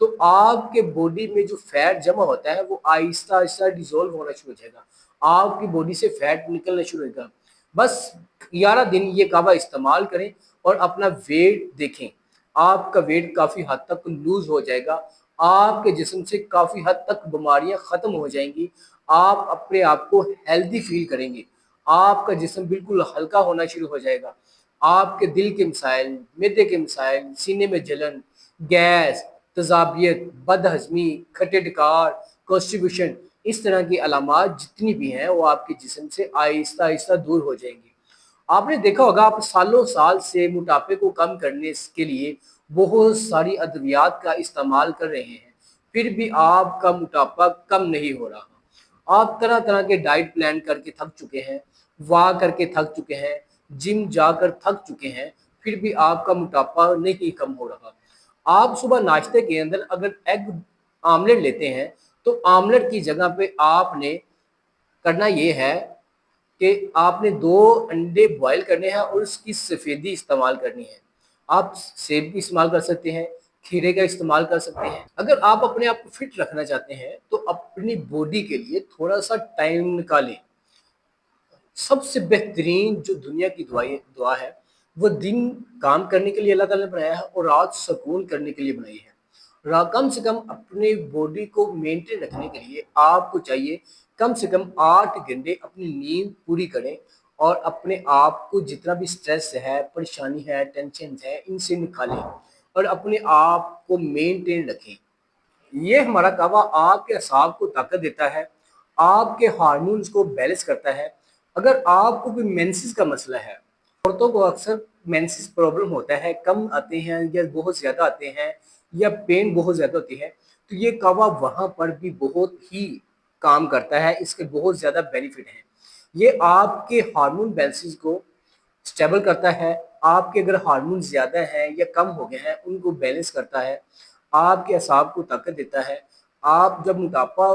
تو آپ کے باڈی میں جو فیٹ جمع ہوتا ہے وہ آہستہ آہستہ ڈیزولو ہونا شروع ہو جائے گا، آپ کی باڈی سے فیٹ نکلنا شروع ہو جائے گا۔ بس 11 دن یہ کعوہ استعمال کریں اور اپنا ویٹ دیکھیں، آپ کا ویٹ کافی حد تک لوز ہو جائے گا، آپ کے جسم سے کافی حد تک بیماریاں ختم ہو جائیں گی، آپ اپنے آپ کو ہیلدی فیل کریں گے، آپ کا جسم بالکل ہلکا ہونا شروع ہو جائے گا، آپ کے دل کے مسائل، معدے کے مسائل، سینے میں جلن، گیس، تذابیت، بد ہضمی، کھٹے ڈکار، کانسٹیپیشن، اس طرح کی علامات جتنی بھی ہیں وہ آپ کے جسم سے آہستہ آہستہ دور ہو جائیں گی۔ آپ نے دیکھا ہوگا آپ سالوں سال سے موٹاپے کو کم کرنے کے لیے بہت ساری ادویات کا استعمال کر رہے ہیں، پھر بھی آپ کا موٹاپا کم نہیں ہو رہا۔ آپ طرح طرح کے ڈائٹ پلان کر کے تھک چکے ہیں، واک کر کے تھک چکے ہیں، جم جا کر تھک چکے ہیں، پھر بھی آپ کا موٹاپا نہیں کم ہو رہا۔ آپ صبح ناشتے کے اندر اگر ایگ آملیٹ لیتے ہیں تو آملیٹ کی جگہ پہ آپ نے کرنا یہ ہے کہ آپ نے 2 انڈے بوائل کرنے ہیں اور اس کی سفیدی استعمال کرنی ہے۔ آپ سیب بھی استعمال کر سکتے ہیں، کھیرے کا استعمال کر سکتے ہیں۔ اگر آپ اپنے آپ کو فٹ رکھنا چاہتے ہیں تو اپنی باڈی کے لیے تھوڑا سا ٹائم نکالیں۔ سب سے بہترین جو دنیا کی دعا ہے وہ دن کام کرنے کے لیے اللہ تعالیٰ نے بنایا ہے اور رات سکون کرنے کے لیے بنائی ہے۔ کم سے کم اپنے باڈی کو مینٹین رکھنے کے لیے آپ کو چاہیے کم سے کم 8 گھنٹے اپنی نیند پوری کریں اور اپنے آپ کو جتنا بھی سٹریس ہے، پریشانی ہے، ٹینشن ہے، ان سے نکالیں اور اپنے آپ کو مینٹین رکھیں۔ یہ ہمارا کعوہ آپ کے اعصاب کو طاقت دیتا ہے، آپ کے ہارمونز کو بیلنس کرتا ہے۔ اگر آپ کو کوئی مینسز کا مسئلہ ہے، عورتوں کو اکثر مینسز پرابلم ہوتا ہے، کم آتے ہیں یا بہت زیادہ آتے ہیں یا پین بہت زیادہ ہوتی ہے، تو یہ کعوہ وہاں پر بھی بہت ہی کام کرتا ہے، اس کے بہت زیادہ بینیفٹ ہیں۔ یہ آپ کے ہارمون بیلنسز کو سٹیبل کرتا ہے، آپ کے اگر ہارمون زیادہ ہیں یا کم ہو گئے ہیں ان کو بیلنس کرتا ہے، آپ کے اعصاب کو طاقت دیتا ہے۔ آپ جب موٹاپا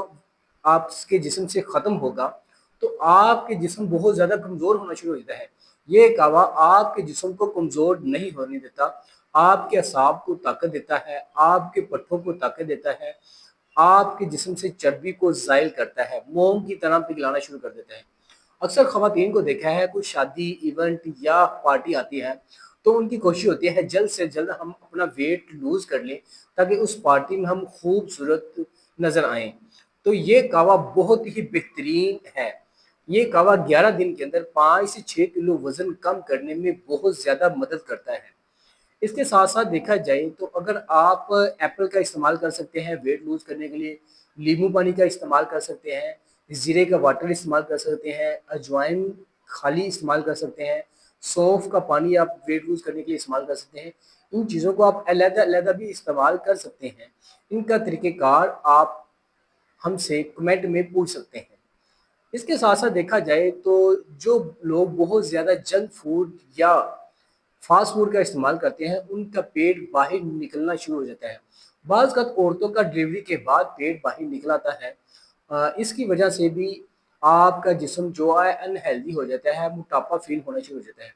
آپ کے جسم سے ختم ہوگا تو آپ کے جسم بہت زیادہ کمزور ہونا شروع ہو جاتا ہے۔ یہ کعوہ آپ کے جسم کو کمزور نہیں ہونے دیتا، آپ کے اعصاب کو طاقت دیتا ہے، آپ کے پٹھوں کو طاقت دیتا ہے، آپ کے جسم سے چربی کو زائل کرتا ہے، موم کی طرح پگھلانا شروع کر دیتا ہے۔ اکثر خواتین کو دیکھا ہے کوئی شادی ایونٹ یا پارٹی آتی ہے تو ان کی کوشش ہوتی ہے جلد سے جلد ہم اپنا ویٹ لوز کر لیں تاکہ اس پارٹی میں ہم خوبصورت نظر آئیں۔ تو یہ کعوہ بہت ہی بہترین ہے۔ یہ کعوہ 11 دن کے اندر 5 سے 6 کلو وزن کم کرنے میں بہت زیادہ مدد کرتا ہے۔ اس کے ساتھ ساتھ دیکھا جائے تو اگر آپ ایپل کا استعمال کر سکتے ہیں ویٹ لوز کرنے کے لیے، لیمو پانی کا استعمال کر سکتے ہیں، زیرے کا واٹر استعمال کر سکتے ہیں، اجوائن خالی استعمال کر سکتے ہیں، سونف کا پانی آپ ویٹ لوز کرنے کے لیے استعمال کر سکتے ہیں۔ ان چیزوں کو آپ علیحدہ علیحدہ بھی استعمال کر سکتے ہیں۔ ان کا طریقہ کار آپ ہم سے کمنٹ میں پوچھ سکتے ہیں۔ اس کے ساتھ ساتھ دیکھا جائے تو جو لوگ بہت زیادہ جنک فوڈ یا فاسٹ فوڈ کا استعمال کرتے ہیں ان کا پیٹ باہر نکلنا شروع ہو جاتا ہے۔ بعض اوقات عورتوں کا ڈلیوری کے بعد پیٹ باہر نکل آتا ہے، اس کی وجہ سے بھی آپ کا جسم جو ہے انہیلدی ہو جاتا ہے، موٹاپا فیل ہونا شروع ہو جاتا ہے۔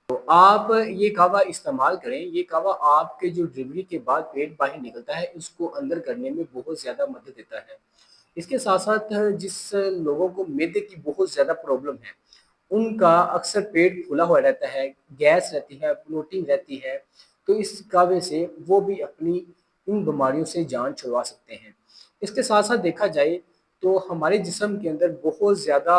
تو آپ یہ کعوہ استعمال کریں۔ یہ کعوہ آپ کے جو ڈلیوری کے بعد پیٹ باہر نکلتا ہے اس کو اندر کرنے میں بہت زیادہ مدد دیتا ہے۔ اس کے ساتھ ساتھ جس لوگوں کو معدے کی بہت زیادہ پرابلم ہے ان کا اکثر پیٹ پھلا ہوا رہتا ہے، گیس رہتی ہے، بلوٹنگ رہتی ہے، تو اس کعوے سے وہ بھی اپنی ان بیماریوں سے جان چھڑوا سکتے ہیں۔ اس کے ساتھ ساتھ دیکھا جائے تو ہمارے جسم کے اندر بہت زیادہ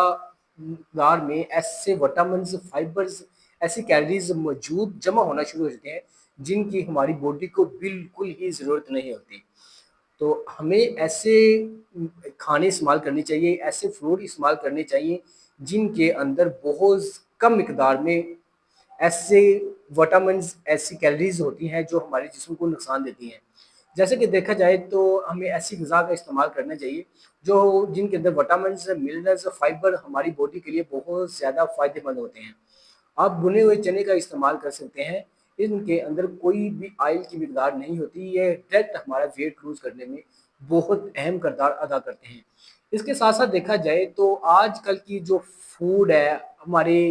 مقدار میں ایسے وٹامنز، فائبرز، ایسی کیلریز موجود جمع ہونا شروع ہو جاتے ہیں جن کی ہماری باڈی کو بالکل ہی ضرورت نہیں ہوتی۔ تو ہمیں ایسے کھانے استعمال کرنے چاہیے، ایسے فروٹ استعمال کرنے چاہیے جن کے اندر بہت کم مقدار میں ایسے وٹامنز، ایسی کیلریز ہوتی ہیں جو ہمارے جسم کو نقصان دیتی ہیں۔ جیسے کہ دیکھا جائے تو ہمیں ایسی غذا کا استعمال کرنا چاہیے جن کے اندر وٹامنز، منرلز، فائبر ہماری باڈی کے لیے بہت زیادہ فائدہ مند ہوتے ہیں۔ آپ بھنے ہوئے چنے کا استعمال کر سکتے ہیں، ان کے اندر کوئی بھی آئل کی مقدار نہیں ہوتی، یہ ڈائریکٹ ہمارا ویٹ لوز کرنے میں بہت اہم کردار ادا کرتے ہیں۔ اس کے ساتھ ساتھ دیکھا جائے تو آج کل کی جو فوڈ ہے، ہماری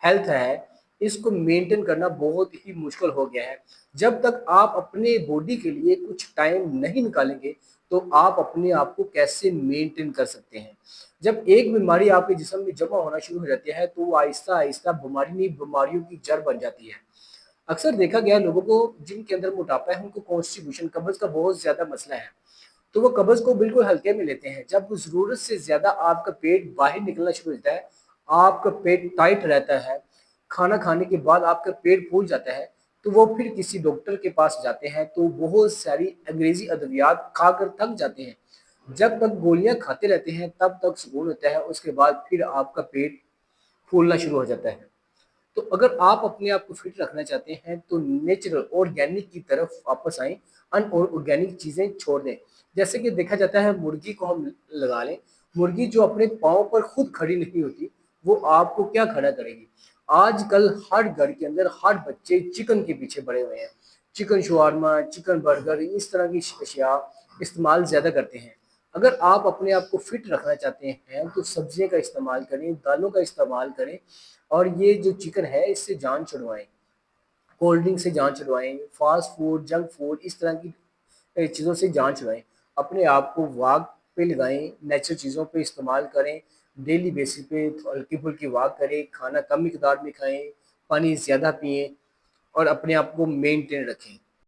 ہیلتھ ہے، اس کو مینٹین کرنا بہت ہی مشکل ہو گیا ہے۔ جب تک آپ اپنے باڈی کے لیے کچھ ٹائم نہیں نکالیں گے تو آپ اپنے آپ کو کیسے مینٹین کر سکتے ہیں؟ جب ایک بیماری آپ کے جسم میں جمع ہونا شروع ہو جاتی ہے تو وہ آہستہ آہستہ بیماری نہیں بیماریوں کی جڑ بن جاتی ہے۔ اکثر دیکھا گیا ہے لوگوں کو جن کے اندر موٹاپا ہے ان کو کانسٹیپیشن قبض کا بہت زیادہ مسئلہ ہے، تو وہ قبض کو بالکل ہلکے میں لیتے ہیں۔ جب ضرورت سے زیادہ آپ کا پیٹ باہر نکلنا شروع ہوتا ہے، آپ کا پیٹ ٹائٹ رہتا ہے، کھانا کھانے کے بعد آپ کا پیٹ پھول جاتا ہے، تو وہ پھر کسی ڈاکٹر کے پاس جاتے ہیں تو بہت ساری انگریزی ادویات کھا کر تھک جاتے ہیں۔ جب تک گولیاں کھاتے رہتے ہیں تب تک سکون ہوتا ہے، اس کے بعد پھر آپ کا پیٹ پھولنا شروع ہو جاتا ہے۔ تو اگر آپ اپنے آپ کو فٹ رکھنا چاہتے ہیں تو نیچرل آرگینک کی طرف واپس آئیں، ان آرگینک چیزیں چھوڑ دیں۔ جیسے کہ دیکھا جاتا ہے مرغی کو ہم لگا لیں، مرغی جو اپنے پاؤں پر خود کھڑی نہیں ہوتی وہ آپ کو کیا کھڑا کرے گی؟ آج کل ہر گھر کے اندر ہر بچے چکن کے پیچھے پڑے ہوئے ہیں، چکن شوارما، چکن برگر، اس طرح کی اشیاء استعمال زیادہ کرتے ہیں۔ اگر آپ اپنے آپ کو فٹ رکھنا چاہتے ہیں تو سبزیوں کا استعمال کریں، دالوں کا استعمال کریں، اور یہ جو چکن ہے اس سے جان چھڑوائیں، کولڈ ڈرنک سے جان چھڑوائیں، فاسٹ فوڈ، جنک فوڈ، اس طرح کی چیزوں سے جان چھڑائیں۔ اپنے آپ کو واک پہ لگائیں، نیچرل چیزوں پہ استعمال کریں، ڈیلی بیسس پہ ہلکی پھلکی واک کریں، کھانا کم مقدار میں کھائیں، پانی زیادہ پئیں، اور اپنے آپ کو مینٹین رکھیں۔